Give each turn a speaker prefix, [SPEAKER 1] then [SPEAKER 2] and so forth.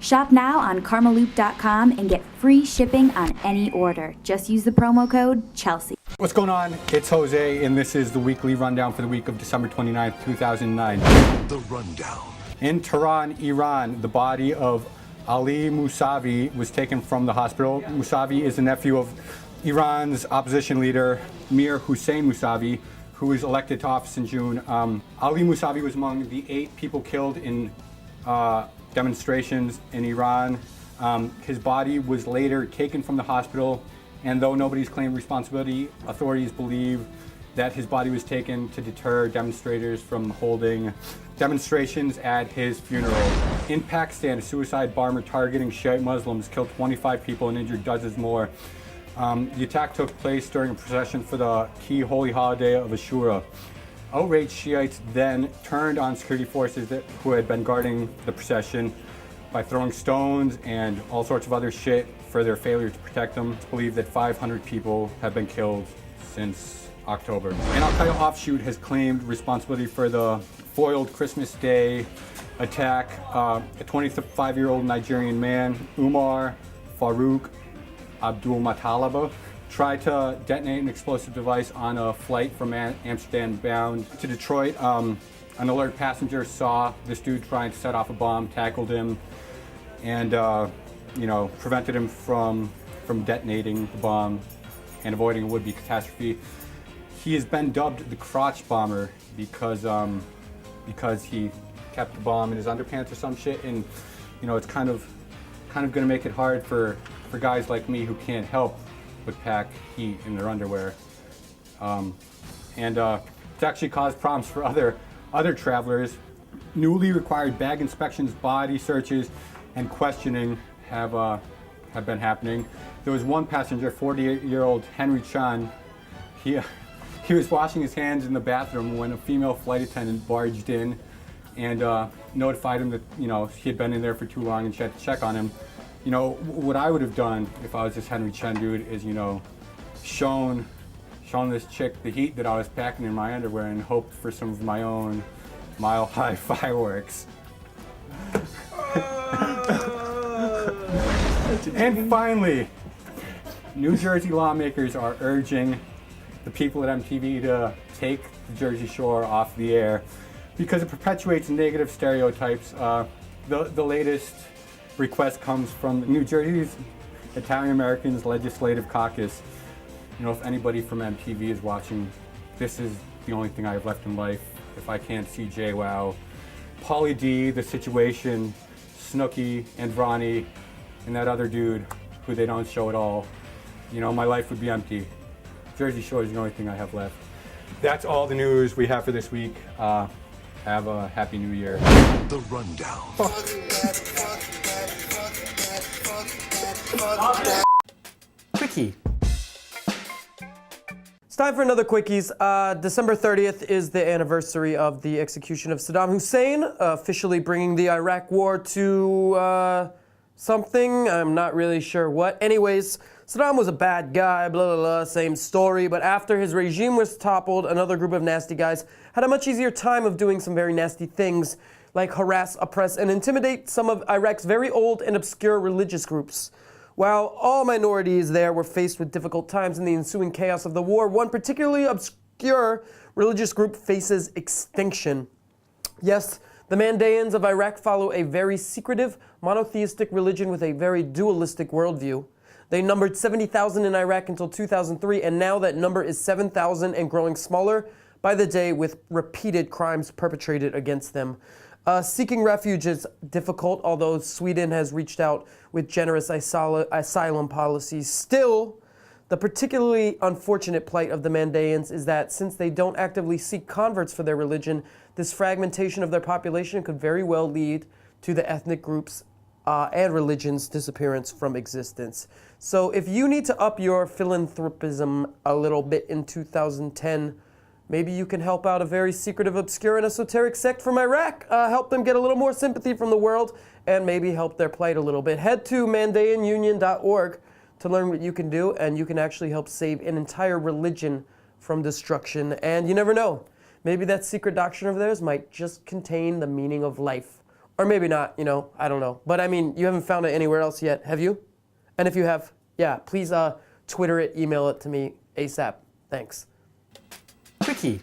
[SPEAKER 1] Shop now on KarmaloopTV and get free shipping on any order. Just use the promo code Chelsea.
[SPEAKER 2] What's going on? It's Jose, and this is the weekly rundown for the week of December 29th, 2009.
[SPEAKER 3] The rundown.
[SPEAKER 2] In Tehran, Iran, the body of Ali Mousavi was taken from the hospital. Mousavi is the nephew of Iran's opposition leader, Mir Hossein Mousavi, who was elected to office in June. Ali Mousavi was among the 8 people killed in demonstrations in Iran. His body was later taken from the hospital, and though nobody's claimed responsibility, authorities believe that his body was taken to deter demonstrators from holding demonstrations at his funeral. In Pakistan, a suicide bomber targeting Shiite Muslims killed 25 people and injured dozens more. The attack took place during a procession for the key holy holiday of Ashura. Outraged Shiites then turned on security forces who had been guarding the procession by throwing stones and all sorts of other shit for their failure to protect them. It's believed that 500 people have been killed since October. An Al-Qaeda offshoot has claimed responsibility for the foiled Christmas Day attack. A 25-year-old Nigerian man, Umar Farouk Abdul Matalaba, tried to detonate an explosive device on a flight from Amsterdam bound to Detroit. An alert passenger saw this dude trying to set off a bomb, tackled him, and prevented him from detonating the bomb and avoiding a would-be catastrophe. He has been dubbed the crotch bomber because he kept the bomb in his underpants or some shit, and it's kind of going to make it hard for guys like me who can't help but pack heat in their underwear, it's actually caused problems for other travelers. Newly required bag inspections, body searches, and questioning have been happening. There was one passenger, 48-year-old Henry Chan. He was washing his hands in the bathroom when a female flight attendant barged in and notified him that he had been in there for too long and she had to check on him. What I would have done if I was this Henry Chen dude is, shown this chick the heat that I was packing in my underwear and hoped for some of my own mile-high fireworks. And finally, New Jersey lawmakers are urging the people at MTV to take the Jersey Shore off the air because it perpetuates negative stereotypes. The latest request comes from New Jersey's Italian Americans Legislative Caucus. If anybody from MTV is watching, this is the only thing I have left in life. If I can't see JWoww, Pauly D, The Situation, Snooki, and Ronnie, and that other dude who they don't show at all, my life would be empty. Jersey Shore is the only thing I have left. That's all the news we have for this week. Have a happy new year.
[SPEAKER 3] The rundown.
[SPEAKER 4] Quickie. It's time for another Quickies. December 30th is the anniversary of the execution of Saddam Hussein, officially bringing the Iraq war to something. I'm not really sure what. Anyways, Saddam was a bad guy, blah, blah, blah, same story. But after his regime was toppled, another group of nasty guys had a much easier time of doing some very nasty things, like harass, oppress, and intimidate some of Iraq's very old and obscure religious groups. While all minorities there were faced with difficult times in the ensuing chaos of the war, one particularly obscure religious group faces extinction. Yes, the Mandaeans of Iraq follow a very secretive, monotheistic religion with a very dualistic worldview. They numbered 70,000 in Iraq until 2003, and now that number is 7,000 and growing smaller by the day with repeated crimes perpetrated against them. Seeking refuge is difficult, although Sweden has reached out with generous asylum policies. Still, the particularly unfortunate plight of the Mandaeans is that since they don't actively seek converts for their religion, this fragmentation of their population could very well lead to the ethnic groups and religion's disappearance from existence. So if you need to up your philanthropism a little bit in 2010, maybe you can help out a very secretive, obscure, and esoteric sect from Iraq. Help them get a little more sympathy from the world and maybe help their plight a little bit. Head to mandaeanunion.org to learn what you can do, and you can actually help save an entire religion from destruction. And you never know, maybe that secret doctrine of theirs might just contain the meaning of life. Or maybe not, you know, I don't know. But I mean, you haven't found it anywhere else yet, have you? And if you have, yeah, please Twitter it, email it to me ASAP. Thanks. Quickie.